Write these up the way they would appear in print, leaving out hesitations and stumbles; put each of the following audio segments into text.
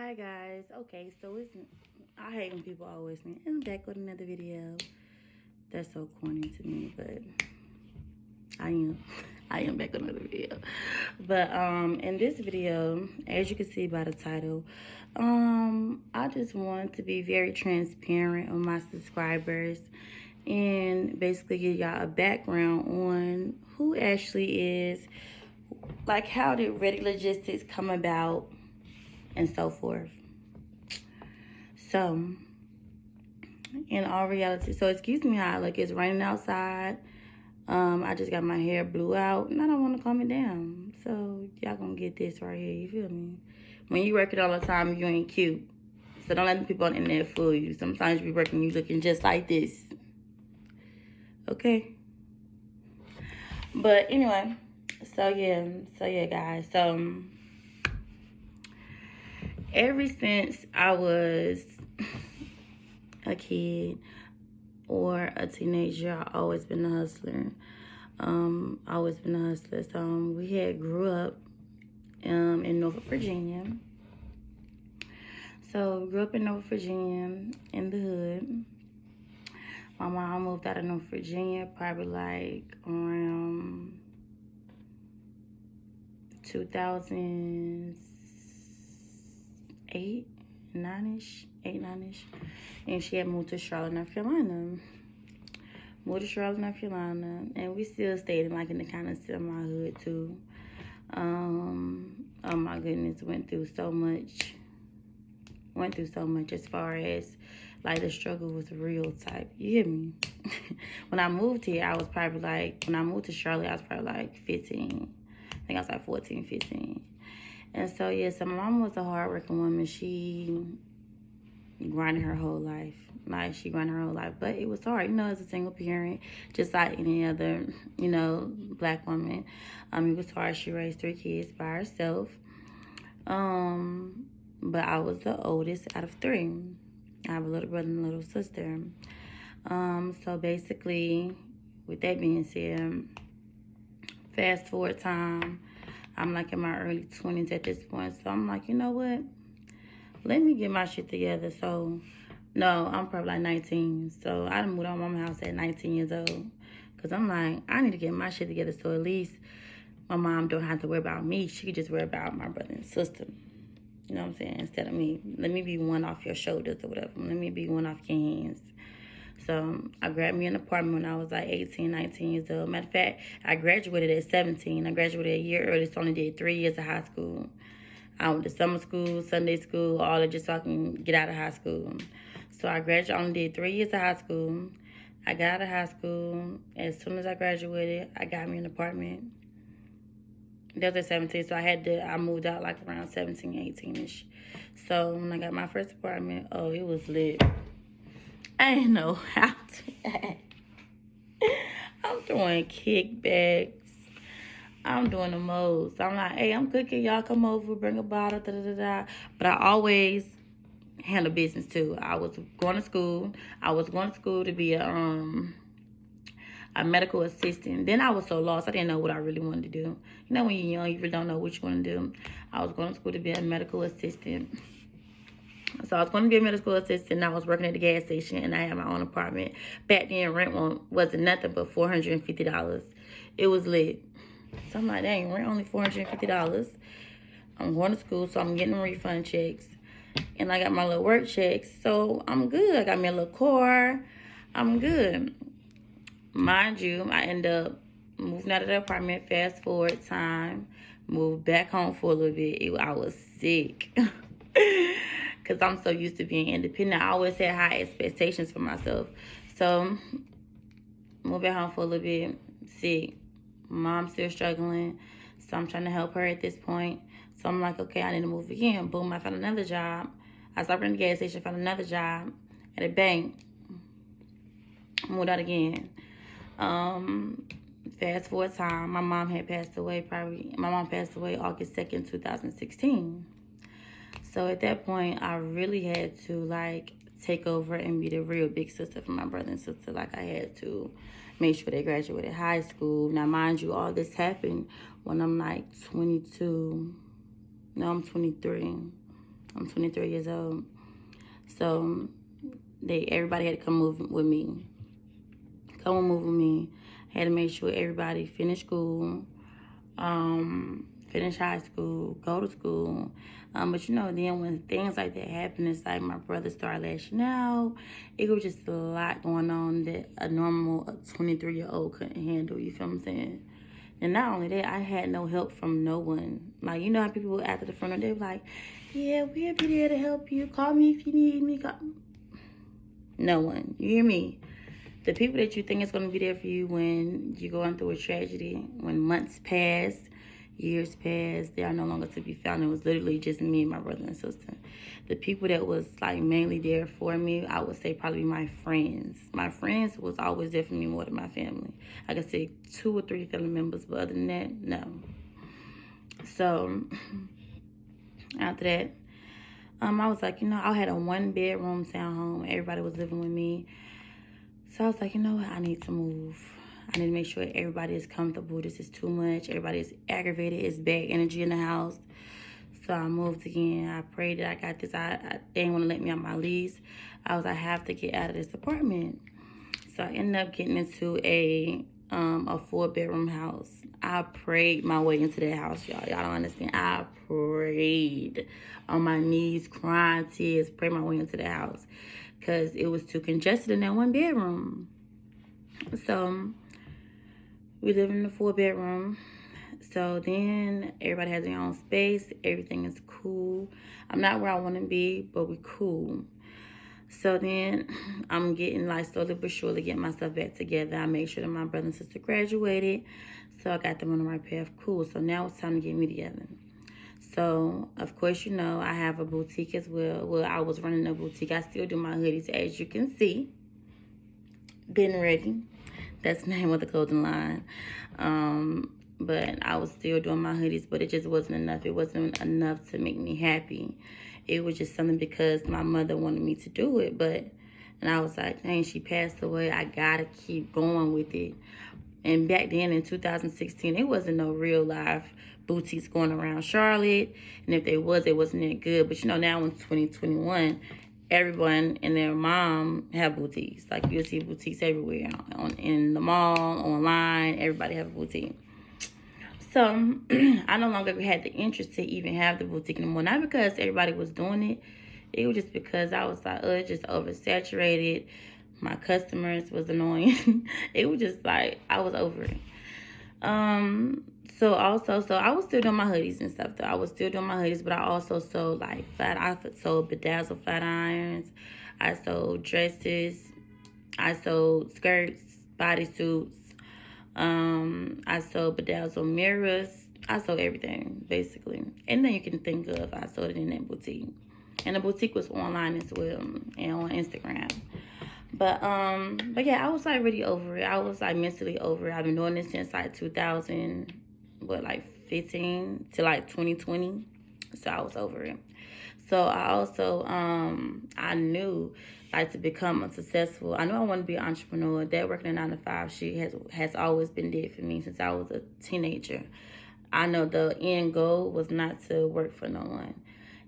Hi guys. Okay, so I hate when people always say, I'm back with another video. That's so corny to me, but I am. I am back with another video. But in this video, as you can see by the title, I just want to be very transparent on my subscribers and basically give y'all a background on who Ashley is, like how did Ready Logistics come about, and so forth. So, in all reality, so excuse me how like it's raining outside. I just got my hair blew out and I don't want to calm it down. So y'all gonna get this right here, you feel me? When you work it all the time, you ain't cute. So don't let the people on the internet fool you. Sometimes you be working, you looking just like this. Okay? But anyway, so yeah guys. So ever since I was a kid or a teenager, I always been a hustler. Always been a hustler. So we had grew up in Norfolk, Virginia. So grew up in Norfolk, Virginia, in the hood. My mom moved out of Norfolk, Virginia probably like around 2008, 9-ish, 8, 9-ish. And she had moved to Charlotte, North Carolina. Moved to Charlotte, North Carolina. And we still stayed in like in the kind of semi-hood too. Oh my goodness, went through so much as far as like the struggle was real type. You hear me? When I moved here, I was probably like, when I moved to Charlotte, I was probably like 15. I think I was like 14, 15. And so, yeah, so my mom was a hardworking woman. She grinded her whole life. Like, she grinded her whole life. But it was hard, as a single parent, just like any other, black woman. It was hard. She raised 3 kids by herself. But I was the oldest out of 3. I have a little brother and a little sister. So basically, with that being said, fast forward time, I'm like in my early 20s at this point. So I'm like, you know what? Let me get my shit together. So, no, I'm probably like 19. So I done moved out of my house at 19 years old. Because I'm like, I need to get my shit together so at least my mom don't have to worry about me. She could just worry about my brother and sister. You know what I'm saying? Instead of me. Let me be one off your shoulders or whatever. Let me be one off your hands. So I grabbed me an apartment when I was like 18, 19 years old. Matter of fact, I graduated at 17. I graduated a year early, so I only did 3 years of high school. I went to summer school, Sunday school, all of just so I can get out of high school. So I graduated, I only did 3 years of high school. I got out of high school. As soon as I graduated, I got me an apartment. That was at 17, so I moved out like around 17, 18-ish. So when I got my first apartment, oh, it was lit. I didn't know how to act. I'm doing kickbacks. I'm doing the most. I'm like, hey, I'm cooking. Y'all come over, bring a bottle, da-da-da-da. But I always handle business, too. I was going to school. I was going to school to be a medical assistant. Then I was so lost, I didn't know what I really wanted to do. You know, when you're young, you really don't know what you want to do. I was going to school to be a medical assistant. So I was going to be a medical assistant, and I was working at the gas station, and I had my own apartment. Back then, rent wasn't nothing but $450. It was lit. So I'm like, dang, rent only $450. I'm going to school, so I'm getting refund checks. And I got my little work checks, so I'm good. I got me a little car. I'm good. Mind you, I end up moving out of the apartment, fast forward time, moved back home for a little bit. I was sick. Because I'm so used to being independent. I always had high expectations for myself. So, moved back home for a little bit, sick. Mom's still struggling. So, I'm trying to help her at this point. So, I'm like, okay, I need to move again. Boom, I found another job. I stopped at the gas station, found another job at a bank. Moved out again. Fast forward time, my mom had passed away my mom passed away August 2nd, 2016. So at that point, I really had to like take over and be the real big sister for my brother and sister. Like I had to make sure they graduated high school. Now, mind you, all this happened when I'm like 22. No, I'm 23. I'm I'm 23 years old. So everybody had to come move with me. I had to make sure everybody finished school, finish high school, go to school. But then when things like that happen, it's like my brother started lashing out. It was just a lot going on that a normal 23-year-old couldn't handle. You feel what I'm saying? And not only that, I had no help from no one. Like, you know how people after the funeral, they were like, yeah, we'll be there to help you. Call me if you need me. No one. You hear me? The people that you think is going to be there for you when you're going through a tragedy, when months pass, years pass, they are no longer to be found. It was literally just me and my brother and sister. The people that was like mainly there for me, I would say probably my friends. My friends was always there for me more than my family. I could say 2 or 3 family members, but other than that, no. So after that, I was like, I had a 1-bedroom townhome. Everybody was living with me. So I was like, what? I need to move. I need to make sure everybody is comfortable. This is too much. Everybody is aggravated. It's bad energy in the house. So I moved again. I prayed that I got this. They didn't want to let me out my lease. I have to get out of this apartment. So I ended up getting into a 4-bedroom house. I prayed my way into that house, y'all. Y'all don't understand. I prayed on my knees, crying tears, prayed my way into the house because it was too congested in that 1-bedroom. So we live in the 4-bedroom. So then everybody has their own space. Everything is cool. I'm not where I want to be, but we're cool. So then I'm getting slowly but surely getting myself back together. I made sure that my brother and sister graduated. So I got them on the right path. Cool. So now it's time to get me together. So, of course, I have a boutique as well. Well, I was running a boutique. I still do my hoodies, as you can see. Been ready. That's the name of the clothing line. But I was still doing my hoodies, but it just wasn't enough. It wasn't enough to make me happy. It was just something because my mother wanted me to do it. And I was like, dang, she passed away. I got to keep going with it. And back then in 2016, there wasn't no real life boutiques going around Charlotte. And if there was, it wasn't that good. But now in 2021, everyone and their mom have boutiques. Like you'll see boutiques everywhere. In the mall, online, everybody have a boutique. So I no longer had the interest to even have the boutique anymore. Not because everybody was doing it. It was just because I was like, it's just oversaturated. My customers was annoying. It was just like, I was over it. So I was still doing my hoodies and stuff though. I was still doing my hoodies, but I also sold I sold bedazzled flat irons. I sold dresses. I sold skirts, bodysuits. I sold bedazzled mirrors. I sold everything, basically. Anything you can think of, I sold it in that boutique. And the boutique was online as well and on Instagram. But yeah, I was really over it. I was mentally over it. I've been doing this since 2015 to 2020. So I was over it. So I also I knew to become a successful. I knew I wanted to be an entrepreneur. That working a 9-to-5 she has always been there for me since I was a teenager. I know the end goal was not to work for no one.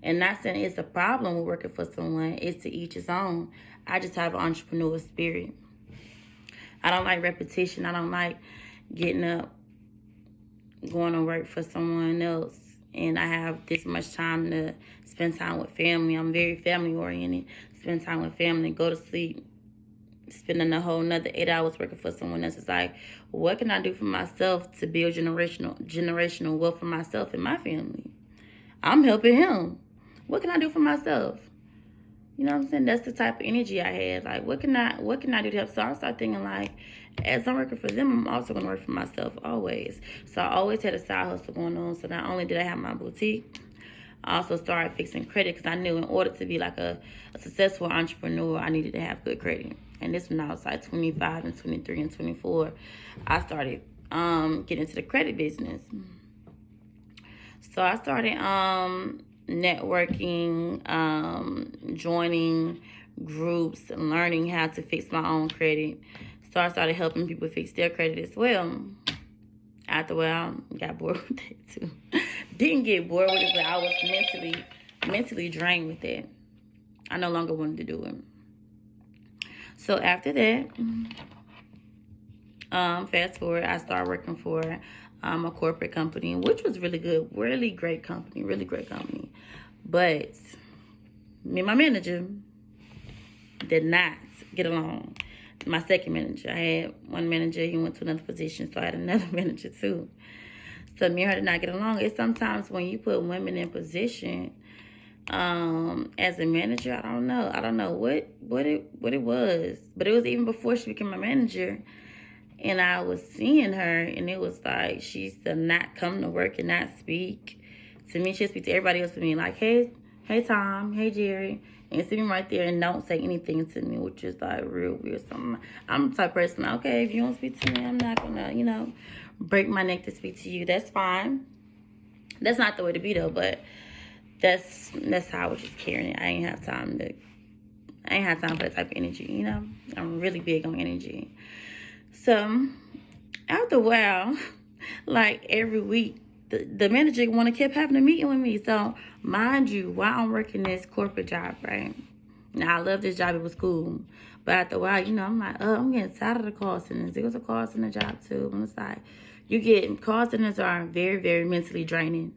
And not saying it's a problem with working for someone. It's to each his own. I just have an entrepreneur spirit. I don't like repetition. I don't like getting up, going to work for someone else. And I have this much time to spend time with family. I'm very family oriented. Spend time with family, go to sleep, spending a whole another 8 hours working for someone else. It's like, what can I do for myself to build generational wealth for myself and my family? I'm helping him. What can I do for myself? You know what I'm saying? That's the type of energy I had. What can I do to help? So I started thinking as I'm working for them, I'm also going to work for myself always. So I always had a side hustle going on. So not only did I have my boutique, I also started fixing credit because I knew in order to be a successful entrepreneur, I needed to have good credit. And this when I was 25 and 23 and 24, I started getting into the credit business. So I started networking, joining groups, and learning how to fix my own credit. So I started helping people fix their credit as well. After a while, I got bored with it too. Didn't get bored with it, but I was mentally mentally drained with it. I no longer wanted to do it. So after that, fast forward, I started working for a corporate company, which was really good, really great company, really great company. But me and my manager did not get along. My second manager, I had one manager, he went to another position, so I had another manager too. So me and her did not get along. It's sometimes when you put women in position, as a manager, I don't know what it was, but it was even before she became my manager. And I was seeing her, and it was like she used to not come to work and not speak to me. She'd speak to everybody else to me, like, hey Tom, hey Jerry, and see me right there and don't say anything to me, which is like real weird. So I'm the type of person, okay, if you don't speak to me, I'm not gonna, break my neck to speak to you. That's fine. That's not the way to be though, but that's how I was just carrying it. I ain't have time for that type of energy, I'm really big on energy. So after a while, like every week, the manager kept having a meeting with me. So mind you, while I'm working this corporate job, right? Now I love this job, it was cool. But after a while, I'm like, oh, I'm getting tired of the call centers. It was a call center job too. And it's like, call centers are very, very mentally draining.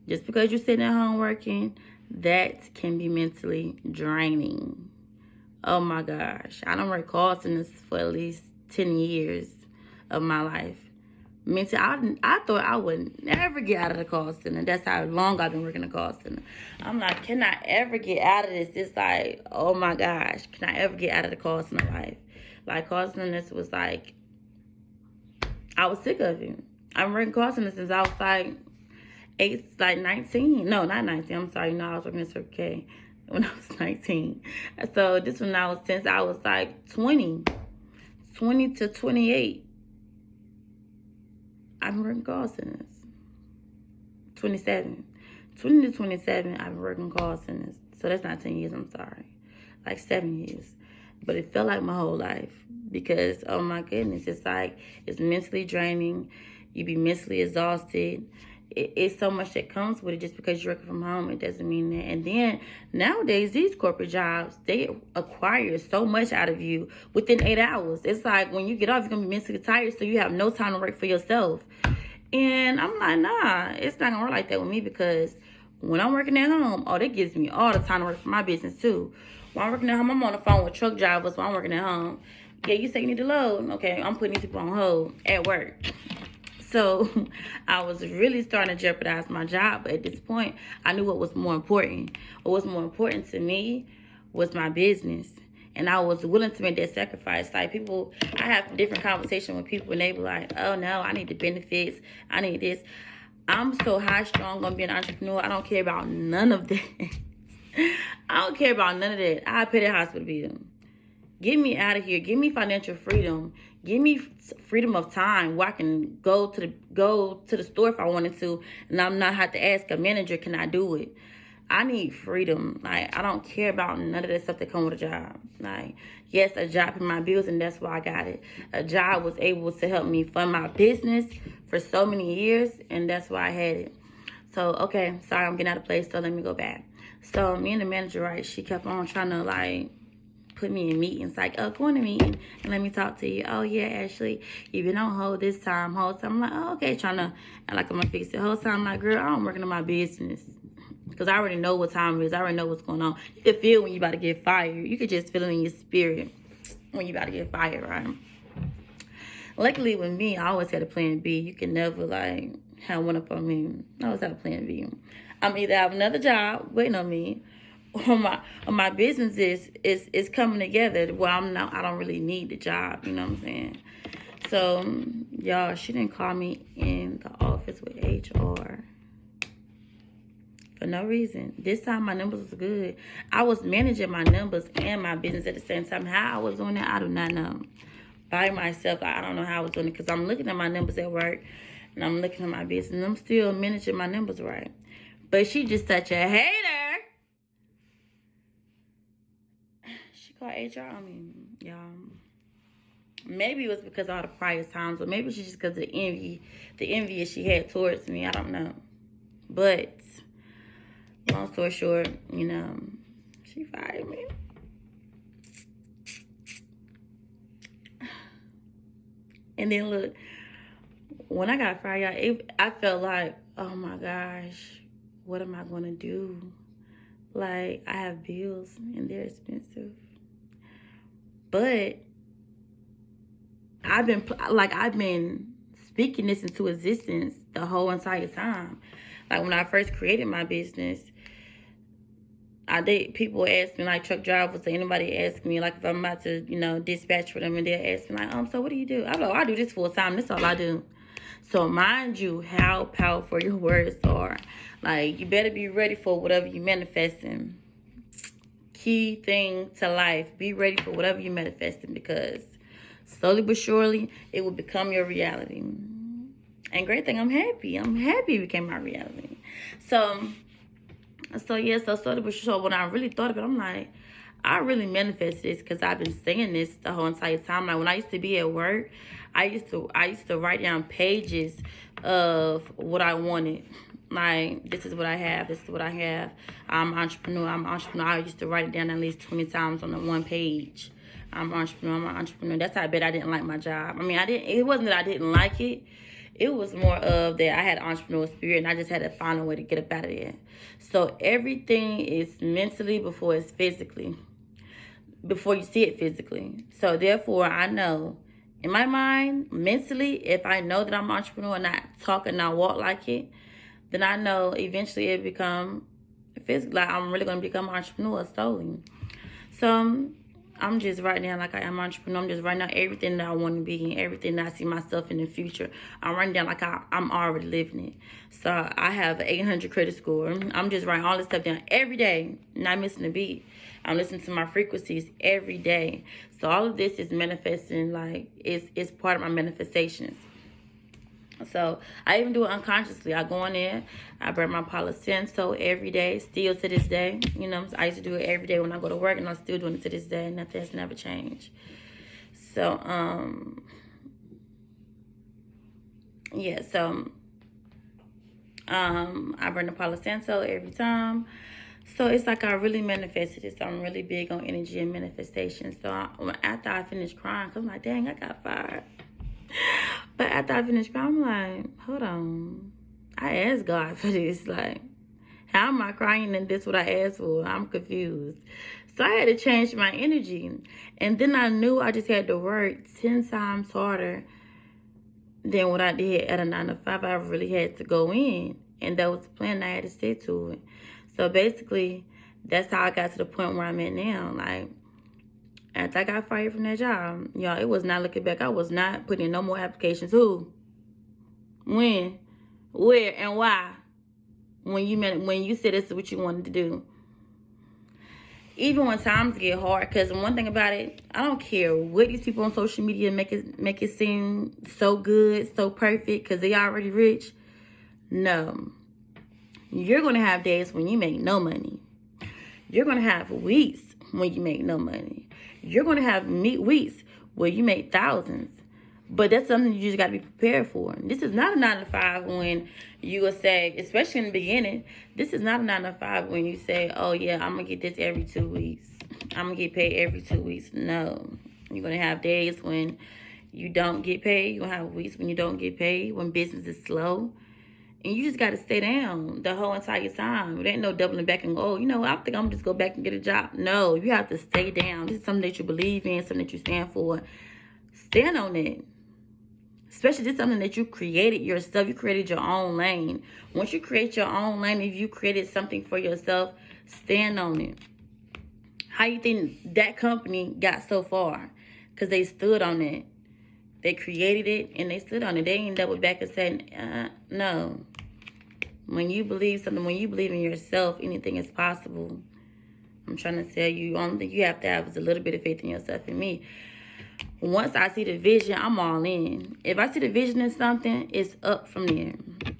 Just because you're sitting at home working, that can be mentally draining. Oh my gosh. I don't work call centers for at least 10 years of my life. I thought I would never get out of the call center. That's how long I've been working the call center. I'm like, can I ever get out of this? It's like, oh my gosh, can I ever get out of the call center life? Like, call centers was like, I was sick of it. I've been working call centers since I was like 19. No, not 19. I'm sorry. No, I was working at Circle K when I was 19. So this one since I was like 20 to 28. I've been working call centers. 20 to 27, I've been working call centers. So that's not 10 years, I'm sorry. Like 7 years. But it felt like my whole life. Because, oh my goodness, it's mentally draining. You be mentally exhausted. It's so much that comes with it. Just because you're working from home, it doesn't mean that. And then nowadays, these corporate jobs, they acquire so much out of you within 8 hours. It's like when you get off, you're going to be mentally tired, so you have no time to work for yourself. And I'm like, nah, it's not going to work like that with me, because when I'm working at home, that gives me all the time to work for my business too. When I'm working at home, I'm on the phone with truck drivers while I'm working at home. Yeah, you say you need to load. Okay, I'm putting these people on hold at work. So I was really starting to jeopardize my job. But at this point, I knew what was more important. What was more important to me was my business. And I was willing to make that sacrifice. Like I have different conversations with people, and they be like, oh no, I need the benefits. I need this. I'm so high strong on being an entrepreneur. I don't care about none of that. I don't care about none of that. I pay that hospital bill. Get me out of here. Give me financial freedom. Give me freedom of time where I can go to the store if I wanted to, and I'm not have to ask a manager, can I do it? I need freedom. Like, I don't care about none of that stuff that comes with a job. Like, yes, a job paid my bills, and that's why I got it. A job was able to help me fund my business for so many years, and that's why I had it. So, okay, sorry, I'm getting out of place, so let me go back. So, me and the manager, right, she kept on trying to, put me in meetings, like, oh, go in a meeting and let me talk to you. Oh, yeah, Ashley, you've been on hold this time, whole time. I'm like, oh, okay, trying to, and I'm going to fix it. Whole time, I'm like, girl, I'm working on my business. Because I already know what time it is. I already know what's going on. You can feel when you're about to get fired. You can just feel it in your spirit when you're about to get fired, right? Luckily, with me, I always had a plan B. You can never, have one up on me. I always have a plan B. I'm either have another job waiting on me, or my business is coming together. Well, I don't really need the job. You know what I'm saying? So, y'all, she didn't call me in the office with HR. For no reason. This time my numbers was good. I was managing my numbers and my business at the same time. How I was doing that, I do not know. By myself, I don't know how I was doing it, because I'm looking at my numbers at work and I'm looking at my business and I'm still managing my numbers right. But she just such a hater. She called HR on me, y'all. Maybe it was because of all the prior times, or maybe she's just because of the envy she had towards me. I don't know. But long story short, she fired me. And then look, when I got fired, y'all, I felt like, oh my gosh, what am I going to do? Like, I have bills and they're expensive. But I've been speaking this into existence the whole entire time. Like, when I first created my business, people ask me, like truck drivers or anybody ask me, like if I'm about to, dispatch for them, and they'll ask me like, so what do you do? I'm like, I do this full time. That's all I do. So mind you how powerful your words are. Like, you better be ready for whatever you're manifesting. Key thing to life, be ready for whatever you're manifesting, because slowly but surely it will become your reality. And great thing, I'm happy it became my reality. So yeah, so when I really thought of it, I'm like, I really manifest this, because I've been saying this the whole entire time. Like, when I used to be at work, I used to write down pages of what I wanted. Like, this is what I have, this is what I have. I'm an entrepreneur. I used to write it down at least 20 times on the one page. I'm an entrepreneur. That's how I bet I didn't like my job. I mean, it wasn't that I didn't like it. It was more of that I had an entrepreneurial spirit, and I just had to find a way to get up out of there. So everything is mentally before it's physically, before you see it physically. So therefore, I know in my mind, mentally, if I know that I'm an entrepreneur and I talk and I walk like it, then I know eventually it become physical. Like, I'm really going to become an entrepreneur solely. So I'm just writing down like I am an entrepreneur. I'm just writing down everything that I want to be and everything that I see myself in the future. I'm writing down like I'm already living it. So I have an 800 credit score. I'm just writing all this stuff down every day, not missing a beat. I'm listening to my frequencies every day. So all of this is manifesting, like it's part of my manifestations. So I even do it unconsciously. I go in there, I burn my Palo Santo every day, still to this day. I used to do it every day when I go to work, and I'm still doing it to this day. Nothing's never changed. So, yeah, so I burn the Palo Santo every time. So it's like I really manifested it. So I'm really big on energy and manifestation. So after I finished crying, cause I'm like, dang, I got fired. But after I finished crying, I'm like, hold on. I asked God for this. Like, how am I crying and this what I asked for? I'm confused. So I had to change my energy. And then I knew I just had to work 10 times harder than what I did at a 9 to 5. I really had to go in. And that was the plan. I had to stick to it. So basically, that's how I got to the point where I'm at now. Like, after I got fired from that job, y'all, it was not looking back. I was not putting no more applications. Who? When? Where? And why? When you said this is what you wanted to do. Even when times get hard, because one thing about it, I don't care what these people on social media make it seem so good, so perfect, because they already rich. No. You're going to have days when you make no money. You're going to have weeks when you make no money. You're going to have weeks where you make thousands. But that's something you just got to be prepared for. This is not a 9 to 5 when you will say, especially in the beginning, this is not a 9 to 5 when you say, oh yeah, I'm going to get this every 2 weeks. I'm going to get paid every 2 weeks. No. You're going to have days when you don't get paid. You're going to have weeks when you don't get paid, when business is slow. And you just got to stay down the whole entire time. It ain't no doubling back and go, I think I'm just go back and get a job. No, you have to stay down. This is something that you believe in, something that you stand for. Stand on it. Especially this is something that you created yourself. You created your own lane. Once you create your own lane, if you created something for yourself, stand on it. How you think that company got so far? Because they stood on it. They created it and they stood on it. They ain't double back and said, no. When you believe something, when you believe in yourself, anything is possible. I'm trying to tell you, only thing you have to have is a little bit of faith in yourself and me. Once I see the vision, I'm all in. If I see the vision in something, it's up from there.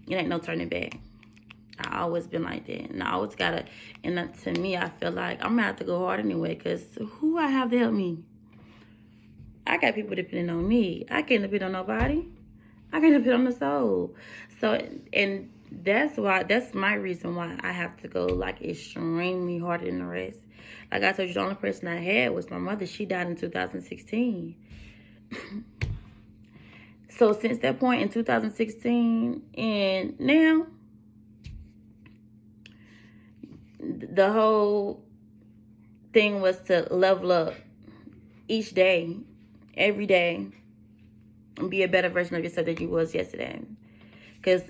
It ain't no turning back. I always been like that. And I always gotta, and to me, I feel like I'm gonna have to go hard anyway, because who I have to help me? I got people depending on me. I can't depend on nobody. I can't depend on the soul. So, and That's my reason why I have to go like extremely harder than the rest. Like I told you, the only person I had was my mother. She died in 2016. So since that point in 2016 and now, the whole thing was to level up each day, every day, and be a better version of yourself than you was yesterday. Because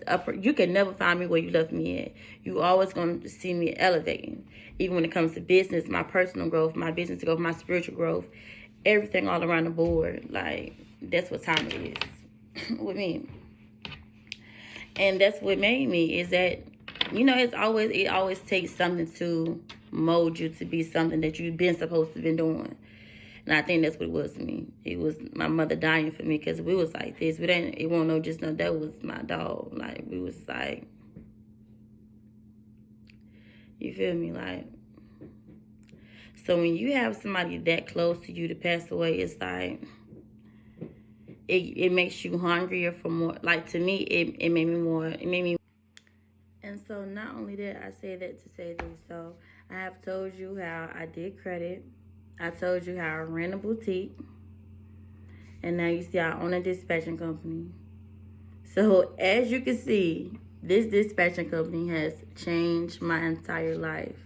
you can never find me where you left me at. You always going to see me elevating. Even when it comes to business, my personal growth, my business growth, my spiritual growth, everything all around the board. Like, that's what time it is with me. And that's what made me, is that, you know, it always takes something to mold you to be something that you've been supposed to be doing. And I think that's what it was to me. It was my mother dying for me, because we was like this. It won't know just know that was my dog. Like, we was like, you feel me? Like, so when you have somebody that close to you to pass away, it's like, it makes you hungrier for more. Like, to me, it made me. And so not only that, I say that to say this. So I have told you how I did credit. I told you how I ran a boutique. And now you see I own a dispatching company. So as you can see, this dispatching company has changed my entire life.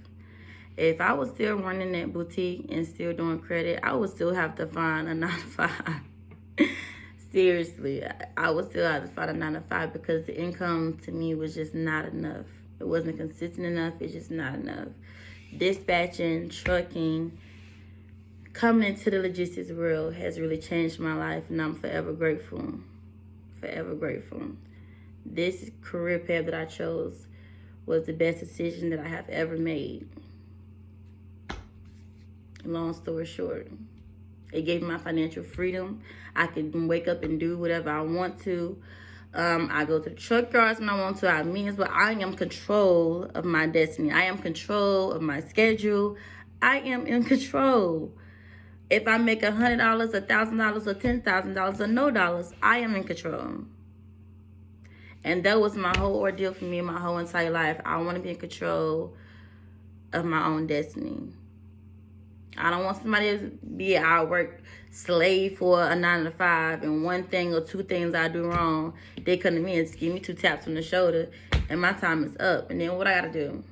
If I was still running that boutique and still doing credit, I would still have to find a 9-to-5. Seriously, I would still have to find a 9-to-5, because the income to me was just not enough. It wasn't consistent enough. It's just not enough. Dispatching, trucking, coming into the logistics world has really changed my life, and I'm forever grateful. Forever grateful. This career path that I chose was the best decision that I have ever made. Long story short, it gave me my financial freedom. I could wake up and do whatever I want to. I go to the truck yards when I want to. I mean, but I am in control of my destiny. I am in control of my schedule. I am in control. If I make $100, $1,000, or $10,000, or no dollars, I am in control. And that was my whole ordeal for me my whole entire life. I want to be in control of my own destiny. I don't want somebody to be out work slave for a 9-to-5, and one thing or two things I do wrong, they come to me and give me 2 taps on the shoulder, and my time is up. And then what I gotta do?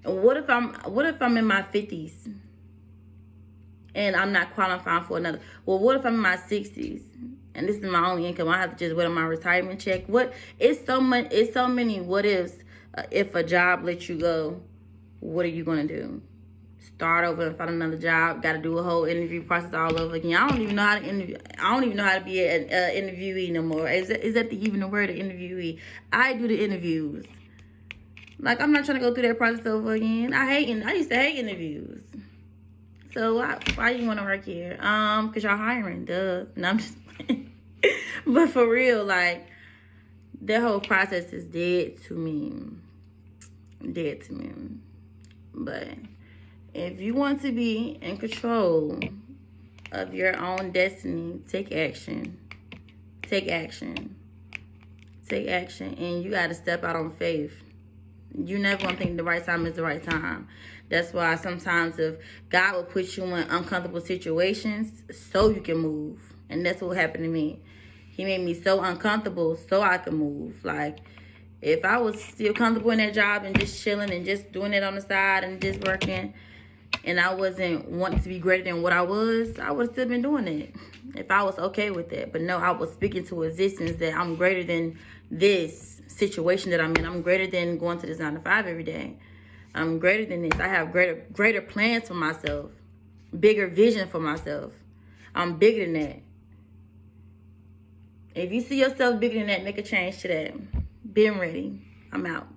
And what if I'm in my 50s and I'm not qualifying for another? Well, what if I'm in my 60s and this is my only income? I have to just wait on my retirement check. It's so many what ifs. If a job lets you go, what are you gonna do? Start over and find another job. Got to do a whole interview process all over again. I don't even know how to interview. I don't even know how to be an interviewee no more. Is that even the word, an interviewee? I do the interviews. Like, I'm not trying to go through that process over again. I used to hate interviews. So why you want to work here? Cause y'all hiring. Duh. No, I'm just playing. But for real, like, that whole process is dead to me. Dead to me. But if you want to be in control of your own destiny, take action. Take action. Take action. And you got to step out on faith. You never going to think the right time is the right time. That's why sometimes if God will put you in uncomfortable situations so you can move. And that's what happened to me. He made me so uncomfortable so I could move. Like, if I was still comfortable in that job and just chilling and just doing it on the side and just working, and I wasn't wanting to be greater than what I would have still been doing it. If I was okay with that. But no, I was speaking to existence that I'm greater than this situation that I'm in. I'm greater than going to this 9-to-5 every day. I'm greater than this. I have greater plans for myself. Bigger vision for myself. I'm bigger than that. If you see yourself bigger than that, make a change to that. Been ready. I'm out.